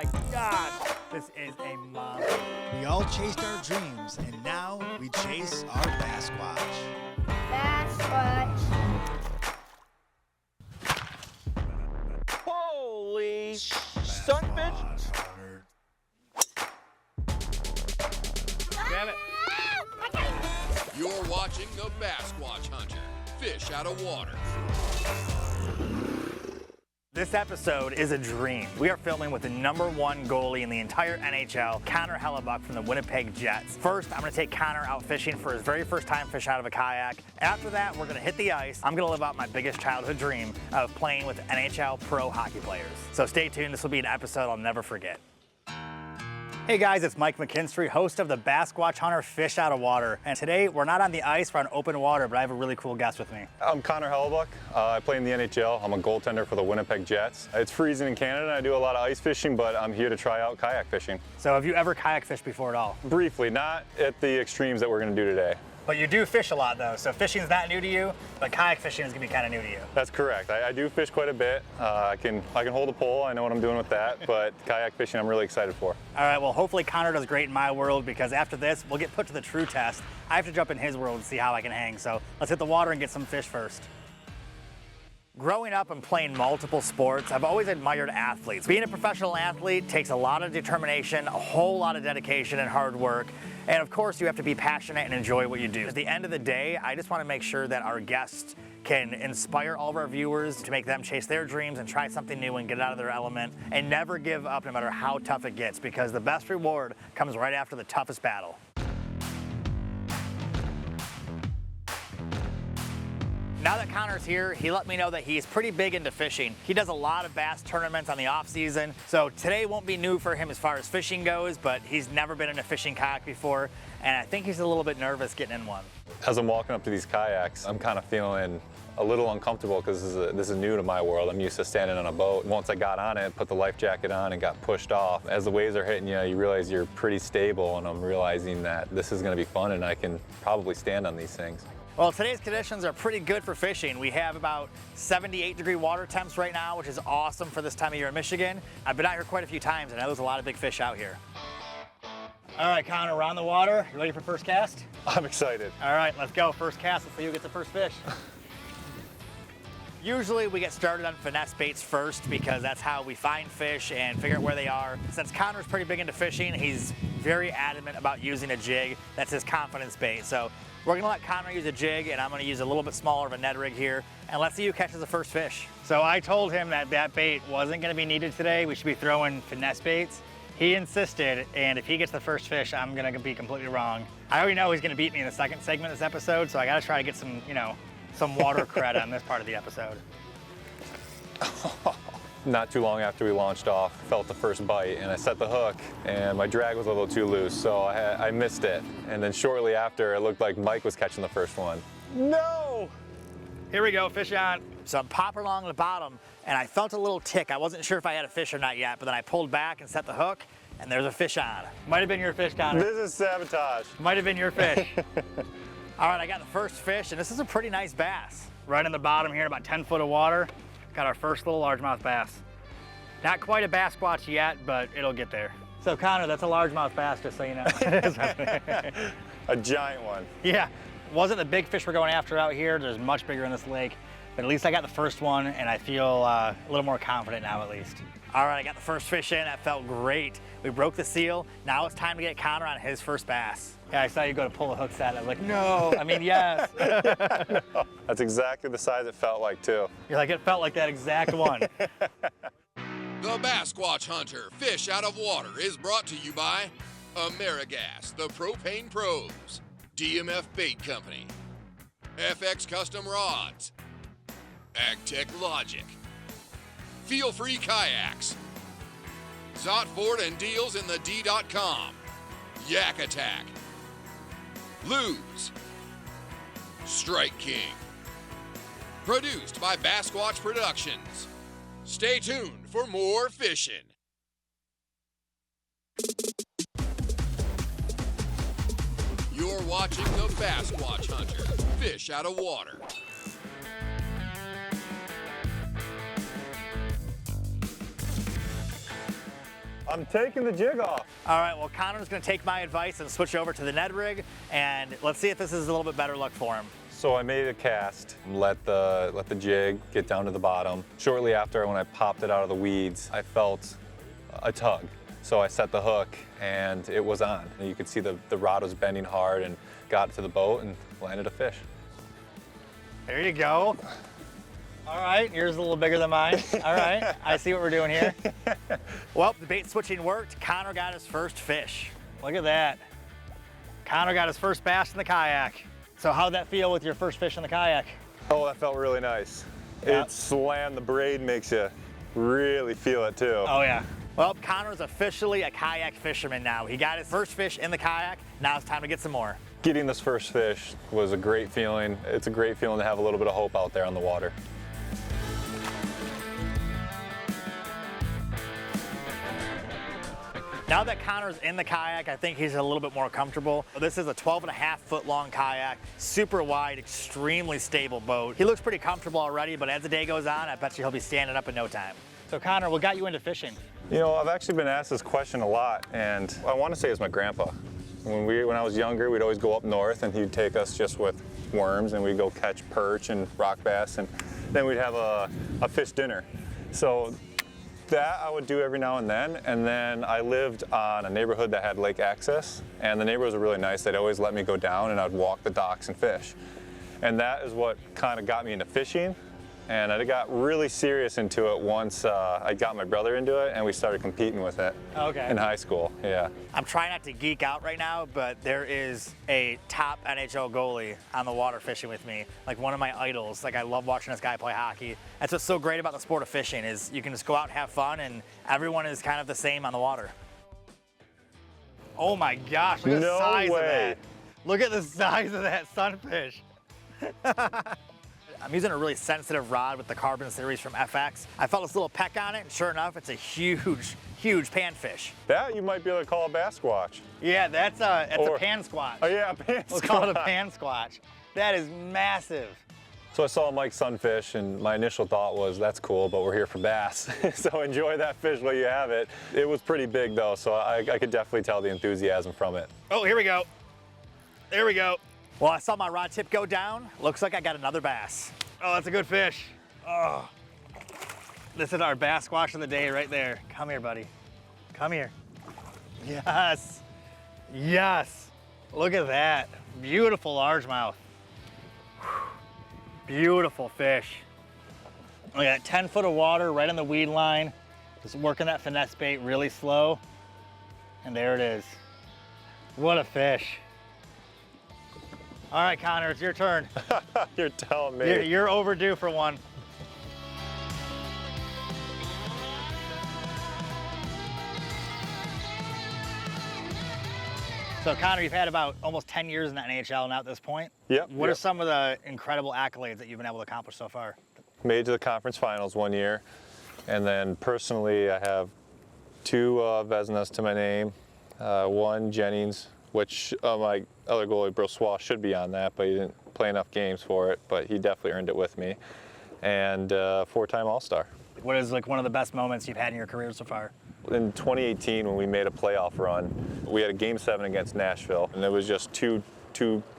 my gosh, this is a monster. We all chased our dreams, and now we chase our Basquatch. Basquatch. Holy sunfish! Damn it. You're watching the Basquatch Hunter, fish out of water. This episode is a dream. We are filming with the #1 goalie in the entire NHL, Connor Hellebuyck from the Winnipeg Jets. First, I'm gonna take Connor out fishing for his very first time fishing out of a kayak. After that, we're gonna hit the ice. I'm gonna live out my biggest childhood dream of playing with NHL pro hockey players. So stay tuned, this will be an episode I'll never forget. Hey guys, it's Mike McKinstry, host of the Basquatch Hunter Fish Out of Water. And today, we're not on the ice, we're on open water, but I have a really cool guest with me. I'm Connor Hellebuyck. I play in the NHL. I'm a goaltender for the Winnipeg Jets. It's freezing in Canada, and I do a lot of ice fishing, but I'm here to try out kayak fishing. So have you ever kayak fished before at all? Briefly, not at the extremes that we're gonna do today. But you do fish a lot though, so fishing's not new to you, but kayak fishing is gonna be kind of new to you. That's correct. I do fish quite a bit. I can hold a pole. I know what I'm doing with that, but kayak fishing I'm really excited for. All right, well hopefully Connor does great in my world, because after this, we'll get put to the true test. I have to jump in his world and see how I can hang, so let's hit the water and get some fish first. Growing up and playing multiple sports, I've always admired athletes. Being a professional athlete takes a lot of determination, a whole lot of dedication and hard work. And of course, you have to be passionate and enjoy what you do. At the end of the day, I just want to make sure that our guests can inspire all of our viewers to make them chase their dreams and try something new and get out of their element and never give up no matter how tough it gets, because the best reward comes right after the toughest battle. Now that Connor's here, he let me know that he's pretty big into fishing. He does a lot of bass tournaments on the off season, so today won't be new for him as far as fishing goes, but he's never been in a fishing kayak before, and I think he's a little bit nervous getting in one. As I'm walking up to these kayaks, I'm kind of feeling a little uncomfortable because this is new to my world. I'm used to standing on a boat. Once I got on it, put the life jacket on and got pushed off. As the waves are hitting you, you realize you're pretty stable, and I'm realizing that this is going to be fun and I can probably stand on these things. Well, today's conditions are pretty good for fishing. We have about 78-degree water temps right now, which is awesome for this time of year in Michigan. I've been out here quite a few times, and I know there's a lot of big fish out here. All right, Connor, we're on the water. You ready for first cast? I'm excited. All right, let's go. First cast, let's see who gets the first fish. Usually we get started on finesse baits first, because that's how we find fish and figure out where they are. Since Connor's pretty big into fishing, he's very adamant about using a jig. That's his confidence bait. So we're gonna let Connor use a jig, and I'm gonna use a little bit smaller of a Ned rig here, and let's see who catches the first fish. So I told him that that bait wasn't gonna be needed today. We should be throwing finesse baits. He insisted, and if he gets the first fish, I'm gonna be completely wrong. I already know he's gonna beat me in the second segment of this episode, so I gotta try to get some, some water credit on this part of the episode. Not too long after we launched off, felt the first bite, and I set the hook, and my drag was a little too loose, so I missed it. And then shortly after, it looked like Mike was catching the first one. No! Here we go, fish on. So I'm popping along the bottom, and I felt a little tick. I wasn't sure if I had a fish or not yet, but then I pulled back and set the hook, and there's a fish on. Might have been your fish, Connor. This is sabotage. Might have been your fish. All right, I got the first fish, and this is a pretty nice bass. Right in the bottom here, about 10 foot of water. Got our first little largemouth bass. Not quite a Basquatch yet, but it'll get there. So Connor, that's a largemouth bass, just so you know. A giant one. Yeah, wasn't the big fish we're going after out here. There's much bigger in this lake, but at least I got the first one, and I feel a little more confident now at least. All right, I got the first fish in. That felt great. We broke the seal. Now it's time to get Connor on his first bass. Yeah, I saw you go to pull the hooks at it. I was like, no, I mean, yes. No, that's exactly the size it felt like, too. You're like, it felt like that exact one. The Basquatch Hunter Fish Out of Water is brought to you by Amerigas, the Propane Pros, DMF Bait Company, FX Custom Rods, AgTech Logic, Feel Free Kayaks, Zott Ford and Deals in the D.com, Yak Attack, Lose, Strike King. Produced by Basquatch Productions. Stay tuned for more fishing. You're watching the Basquatch Hunter Fish Out of Water. I'm taking the jig off. All right, well, Connor's gonna take my advice and switch over to the Ned rig, and let's see if this is a little bit better luck for him. So I made a cast, let the jig get down to the bottom. Shortly after, when I popped it out of the weeds, I felt a tug. So I set the hook and it was on. And you could see the rod was bending hard and got it to the boat and landed a fish. There you go. All right, yours is a little bigger than mine. All right, I see what we're doing here. Well, the bait switching worked. Connor got his first fish. Look at that. Connor got his first bass in the kayak. So how'd that feel with your first fish in the kayak? Oh, that felt really nice. Yeah. It slammed, the braid makes you really feel it too. Oh yeah. Well, Connor's officially a kayak fisherman now. He got his first fish in the kayak. Now it's time to get some more. Getting this first fish was a great feeling. It's a great feeling to have a little bit of hope out there on the water. Now that Connor's in the kayak, I think he's a little bit more comfortable. This is a 12.5-foot long kayak, super wide, extremely stable boat. He looks pretty comfortable already, but as the day goes on, I bet you he'll be standing up in no time. So Connor, what got you into fishing? You know, I've actually been asked this question a lot, and I want to say it's my grandpa. When I was younger, we'd always go up north, and he'd take us just with worms, and we'd go catch perch and rock bass, and then we'd have a fish dinner. So that I would do every now and then I lived on a neighborhood that had lake access, and the neighbors were really nice. They'd always let me go down and I'd walk the docks and fish. And that is what kind of got me into fishing, and I got really serious into it once I got my brother into it and we started competing with it. Okay. In high school, yeah. I'm trying not to geek out right now, but there is a top NHL goalie on the water fishing with me, like one of my idols. Like, I love watching this guy play hockey. That's what's so great about the sport of fishing, is you can just go out and have fun, and everyone is kind of the same on the water. Oh my gosh, look at the size of that. Look at the size of that sunfish. I'm using a really sensitive rod with the Carbon series from FX. I felt this little peck on it, and sure enough, it's a huge, huge panfish. That you might be able to call a bass squatch. Yeah, that's a pan squatch. Oh yeah, a pan squatch. Let's call it a pan squatch. That is massive. So I saw Mike sunfish, and my initial thought was, that's cool, but we're here for bass. So enjoy that fish while you have it. It was pretty big though, so I could definitely tell the enthusiasm from it. Oh, here we go. There we go. Well, I saw my rod tip go down. Looks like I got another bass. Oh, that's a good fish. Oh. This is our bass squash of the day right there. Come here, buddy. Come here. Yes. Yes. Look at that. Beautiful largemouth. Beautiful fish. We got 10 foot of water right on the weed line. Just working that finesse bait really slow. And there it is. What a fish. All right, Connor, it's your turn. You're telling me. You're overdue for one. So Connor, you've had about almost 10 years in the NHL now at this point. Yep. What are some of the incredible accolades that you've been able to accomplish so far? Made to the conference finals one year. And then personally, I have 2 Vezinas to my name. One Jennings, which my other goalie, Brossois, should be on that, but he didn't play enough games for it, but he definitely earned it with me. And 4-time All-Star. What is like one of the best moments you've had in your career so far? In 2018, when we made a playoff run, we had a Game 7 against Nashville, and it was just two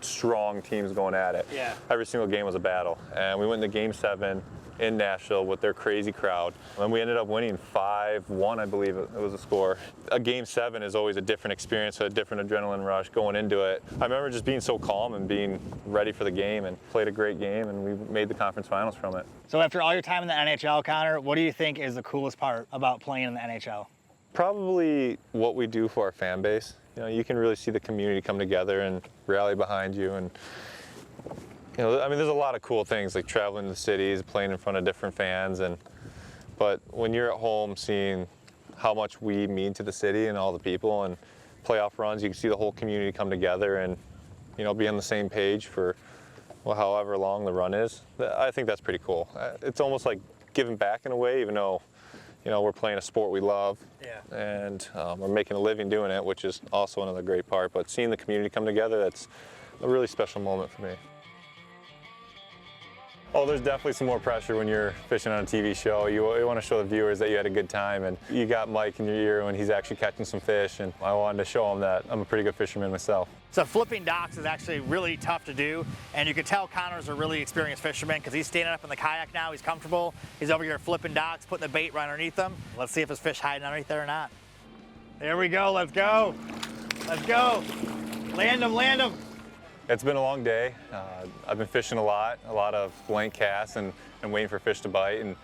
strong teams going at it. Yeah. Every single game was a battle, and we went into Game 7 in Nashville with their crazy crowd, and we ended up winning 5-1, I believe it was a score. A Game 7 is always a different experience, a different adrenaline rush going into it. I remember just being so calm and being ready for the game, and played a great game, and we made the conference finals from it. So after all your time in the NHL, Connor, what do you think is the coolest part about playing in the NHL? Probably what we do for our fan base. You know, you can really see the community come together and rally behind you, and you know, I mean, there's a lot of cool things like traveling to the cities, playing in front of different fans, but when you're at home seeing how much we mean to the city and all the people, and playoff runs, you can see the whole community come together and, you know, be on the same page for, well, however long the run is. I think that's pretty cool. It's almost like giving back in a way, even though, you know, we're playing a sport we love. Yeah. And we're making a living doing it, which is also another great part. But seeing the community come together, that's a really special moment for me. Oh, there's definitely some more pressure when you're fishing on a TV show. You want to show the viewers that you had a good time, and you got Mike in your ear when he's actually catching some fish, and I wanted to show him that I'm a pretty good fisherman myself. So flipping docks is actually really tough to do, and you can tell Connor's a really experienced fisherman because he's standing up in the kayak now, he's comfortable, he's over here flipping docks, putting the bait right underneath them. Let's see if his fish hiding underneath there or not. There we go, let's go. Let's go. Land him, land him. It's been a long day. I've been fishing a lot of blank casts and waiting for fish to bite, and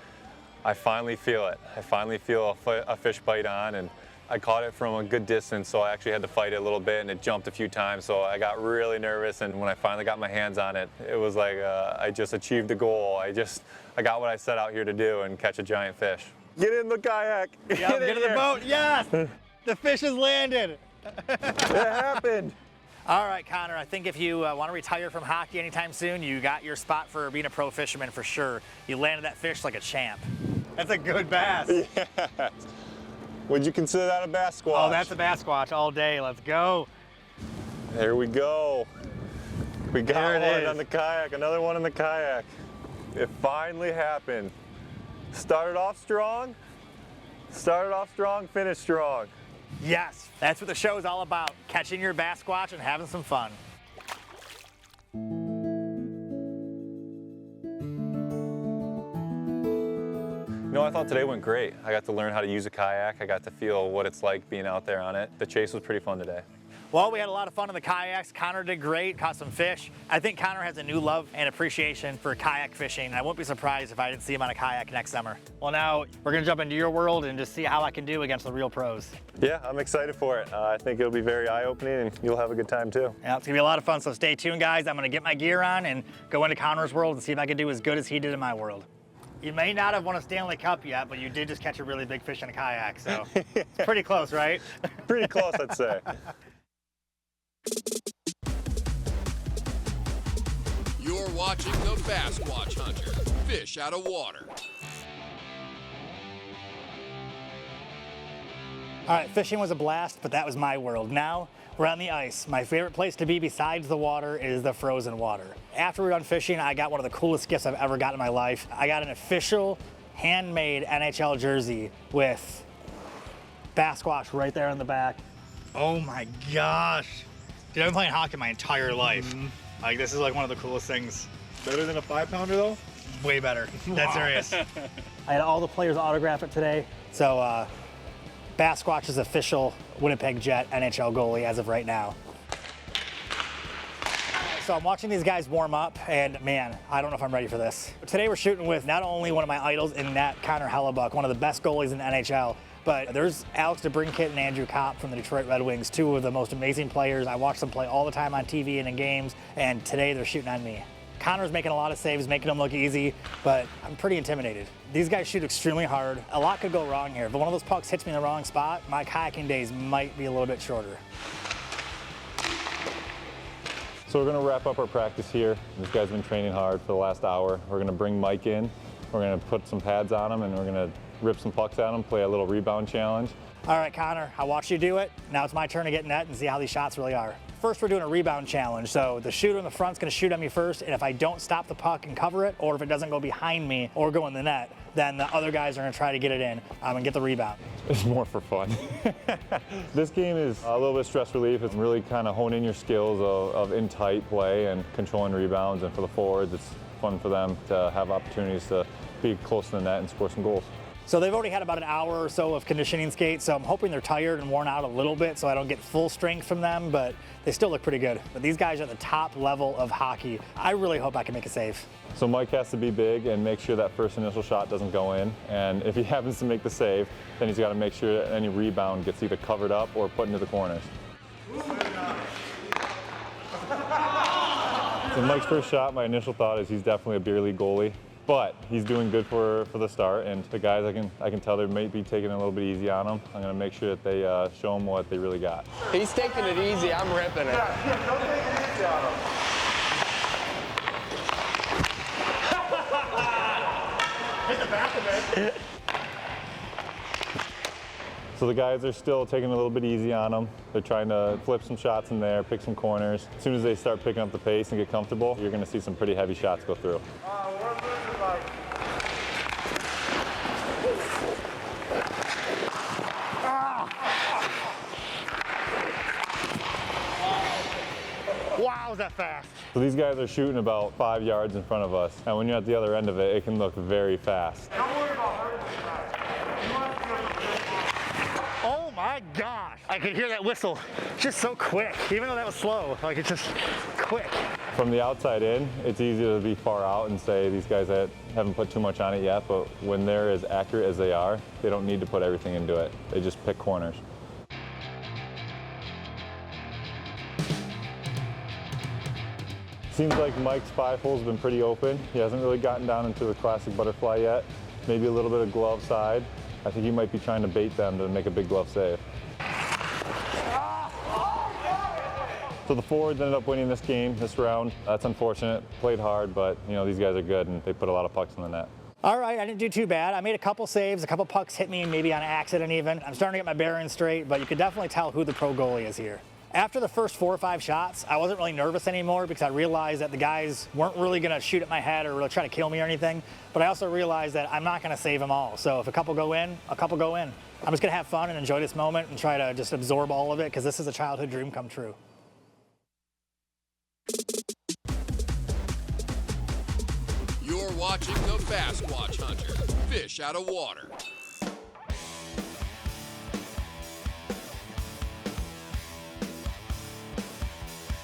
I finally feel it. I finally feel a fish bite on, and I caught it from a good distance, so I actually had to fight it a little bit, and it jumped a few times, so I got really nervous, and when I finally got my hands on it, it was like I just achieved the goal. I got what I set out here to do and catch a giant fish. Get in the kayak. Yep, get in the boat, yes! The fish has landed. It happened. All right, Connor, I think if you want to retire from hockey anytime soon, you got your spot for being a pro fisherman for sure. You landed that fish like a champ. That's a good bass. Yeah. Would you consider that a bass squatch? Oh, that's a bass squatch all day. Let's go. There we go. We got There it one is. on the kayak, another one in the kayak. It finally happened. Started off strong, finished strong. Yes, that's what the show is all about, catching your bass squatch and having some fun. No, I thought today went great. I got to learn how to use a kayak. I got to feel what it's like being out there on it. The chase was pretty fun today. Well, we had a lot of fun in the kayaks. Connor did great, caught some fish. I think Connor has a new love and appreciation for kayak fishing. I won't be surprised if I didn't see him on a kayak next summer. Well, now we're gonna jump into your world and just see how I can do against the real pros. Yeah, I'm excited for it. I think it'll be very eye-opening, and you'll have a good time too. Yeah, it's gonna be a lot of fun, so stay tuned, guys. I'm gonna get my gear on and go into Connor's world and see if I can do as good as he did in my world. You may not have won a Stanley Cup yet, but you did just catch a really big fish in a kayak, so it's pretty close, right? Pretty close, I'd say. You're watching the Bass Squatch Hunter, fish out of water. All right, fishing was a blast, but that was my world. Now we're on the ice. My favorite place to be besides the water is the frozen water. After we're done fishing, I got one of the coolest gifts I've ever gotten in my life. I got an official handmade NHL jersey with bass squash right there in the back. Oh my gosh. Dude, I've been playing hockey my entire life. Like, this is like one of the coolest things. Better than a 5-pounder though? Way better. That's serious. I had all the players autograph it today. So Bass Squatch's official Winnipeg Jet NHL goalie as of right now. So I'm watching these guys warm up, and man, I don't know if I'm ready for this. Today we're shooting with not only one of my idols in that Connor Hellebuyck, one of the best goalies in the NHL, but there's Alex DeBrincat and Andrew Kopp from the Detroit Red Wings, two of the most amazing players. I watch them play all the time on TV and in games, and today they're shooting on me. Connor's making a lot of saves, making them look easy, but I'm pretty intimidated. These guys shoot extremely hard. A lot could go wrong here. If one of those pucks hits me in the wrong spot, my kayaking days might be a little bit shorter. So we're gonna wrap up our practice here. This guy's been training hard for the last hour. We're gonna bring Mike in. We're gonna put some pads on him, and we're gonna rip some pucks at him, play a little rebound challenge. All right, Connor, I watched you do it. Now it's my turn to get net and see how these shots really are. First, we're doing a rebound challenge. So the shooter in the front's gonna shoot at me first, and if I don't stop the puck and cover it, or if it doesn't go behind me or go in the net, then the other guys are gonna try to get it in and get the rebound. It's more for fun. This game is a little bit stress relief. It's really kind of honing your skills of in-tight play and controlling rebounds, and for the forwards, it's fun for them to have opportunities to be close to the net and score some goals. So they've already had about an hour or so of conditioning skate, so I'm hoping they're tired and worn out a little bit so I don't get full strength from them, but they still look pretty good. But these guys are at the top level of hockey. I really hope I can make a save. So Mike has to be big and make sure that first initial shot doesn't go in, and if he happens to make the save, then he's got to make sure that any rebound gets either covered up or put into the corners. So Mike's first shot, my initial thought is he's definitely a beer league goalie. But he's doing good for the start, and the guys I can tell they might be taking it a little bit easy on him. I'm going to make sure that they show him what they really got. He's taking it easy. I'm ripping it. Yeah, don't take it easy on him. Hit the back of it. So the guys are still taking it a little bit easy on them. They're trying to flip some shots in there, pick some corners. As soon as they start picking up the pace and get comfortable, you're going to see some pretty heavy shots go through. We're losing like... Wow, is that fast? So these guys are shooting about 5 yards in front of us, and when you're at the other end of it, it can look very fast. Don't worry about hurting the guy. You want to feel the whistle. Oh my gosh. I could hear that whistle just so quick, even though that was slow. Like, it's just quick. From the outside in, it's easy to be far out and say these guys haven't put too much on it yet, but when they're as accurate as they are, they don't need to put everything into it. They just pick corners. Seems like Mike's 5-hole's been pretty open. He hasn't really gotten down into the classic butterfly yet. Maybe a little bit of glove side. I think he might be trying to bait them to make a big glove save. So the forwards ended up winning this game, this round. That's unfortunate. Played hard, but you know, these guys are good and they put a lot of pucks in the net. All right, I didn't do too bad. I made a couple saves, a couple pucks hit me, maybe on accident even. I'm starting to get my bearings straight, but you can definitely tell who the pro goalie is here. After the first 4 or 5 shots, I wasn't really nervous anymore because I realized that the guys weren't really going to shoot at my head or really try to kill me or anything. But I also realized that I'm not going to save them all. So if a couple go in, a couple go in. I'm just going to have fun and enjoy this moment and try to just absorb all of it because this is a childhood dream come true. You're watching the Basquatch Hunter, fish out of water.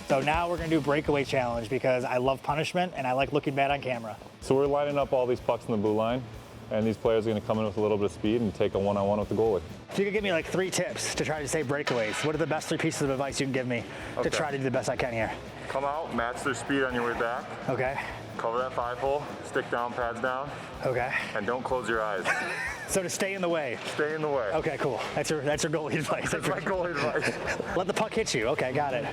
So now we're going to do breakaway challenge because I love punishment and I like looking bad on camera. So we're lining up all these pucks in the blue line, and these players are going to come in with a little bit of speed and take a one-on-one with the goalie. If you could give me like 3 tips to try to save breakaways, what are the best 3 pieces of advice you can give me to try to do the best I can here? Come out, match their speed on your way back. Okay. Cover that 5-hole, stick down, pads down, Okay. and don't close your eyes. So to stay in the way. Stay in the way. Okay, cool. That's your goalie advice. That's my goalie advice. Let the puck hit you. Okay, got it.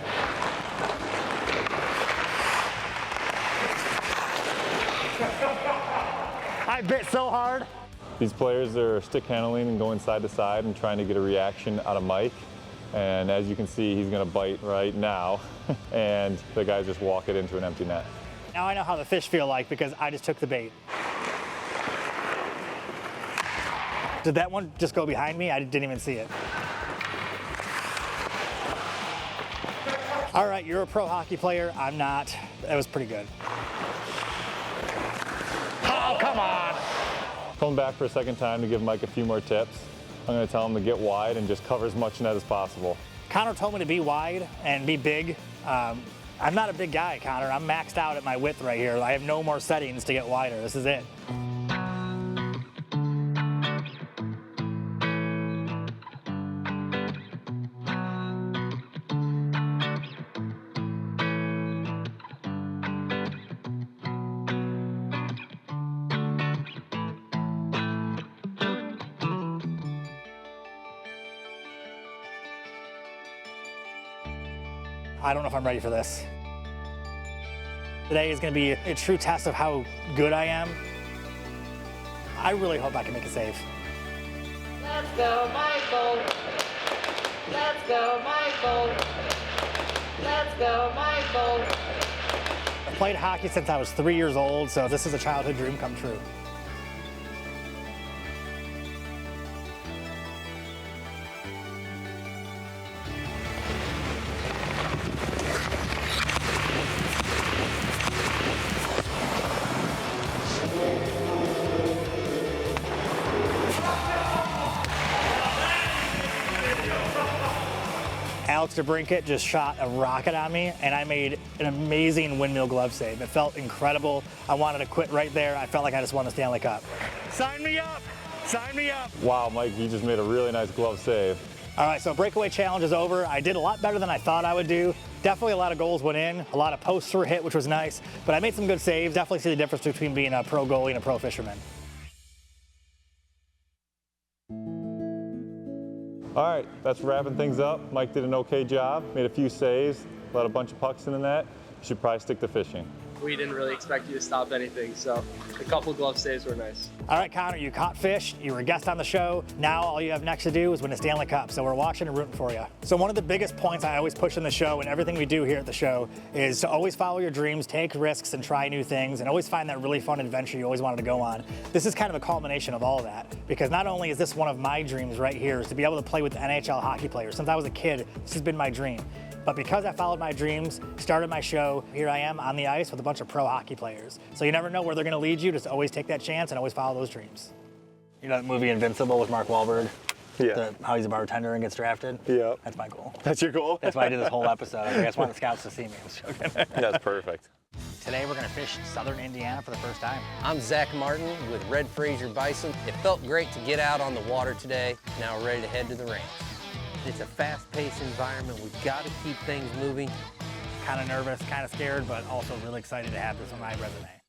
I bit so hard. These players are stick handling and going side to side and trying to get a reaction out of Mike. And as you can see, he's going to bite right now, and the guys just walk it into an empty net. Now I know how the fish feel like because I just took the bait. Did that one just go behind me? I didn't even see it. All right, you're a pro hockey player. I'm not. That was pretty good. Oh, come on. Coming back for a second time to give Mike a few more tips. I'm going to tell him to get wide and just cover as much net as possible. Connor told me to be wide and be big. I'm not a big guy, Connor. I'm maxed out at my width right here. I have no more settings to get wider. This is it. I don't know if I'm ready for this. Today is going to be a true test of how good I am. I really hope I can make a save. Let's go, Michael. Let's go, Michael. Let's go, Michael. I've played hockey since I was 3 years old, so this is a childhood dream come true. Alex DeBrincat just shot a rocket on me, and I made an amazing windmill glove save. It felt incredible. I wanted to quit right there. I felt like I just won the Stanley Cup. Sign me up! Sign me up! Wow, Mike, you just made a really nice glove save. All right, so breakaway challenge is over. I did a lot better than I thought I would do. Definitely a lot of goals went in. A lot of posts were hit, which was nice. But I made some good saves. Definitely see the difference between being a pro goalie and a pro fisherman. All right, that's wrapping things up. Mike did an okay job, made a few saves, let a bunch of pucks in the net. You should probably stick to fishing. we didn't really expect you to stop anything, so a couple glove saves were nice. All right, Connor, you caught fish, you were a guest on the show. Now all you have next to do is win a Stanley Cup, so we're watching and rooting for you. So one of the biggest points I always push in the show and everything we do here at the show is to always follow your dreams, take risks, and try new things, and always find that really fun adventure you always wanted to go on. This is kind of a culmination of all of that, because not only is this one of my dreams right here, is to be able to play with NHL hockey players. Since I was a kid, this has been my dream. But because I followed my dreams, started my show, here I am on the ice with a bunch of pro hockey players. So you never know where they're gonna lead you, just always take that chance and always follow those dreams. You know that movie Invincible with Mark Wahlberg? Yeah. How he's a bartender and gets drafted? Yeah. That's my goal. That's your goal? That's why I did this whole episode. I just want the scouts to see me. I was joking. That's perfect. Today we're gonna fish southern Indiana for the first time. I'm Zach Martin with Red Fraser Bison. It felt great to get out on the water today. Now we're ready to head to the ranch. It's a fast-paced environment. We've got to keep things moving. Kind of nervous, kind of scared, but also really excited to have this on my resume.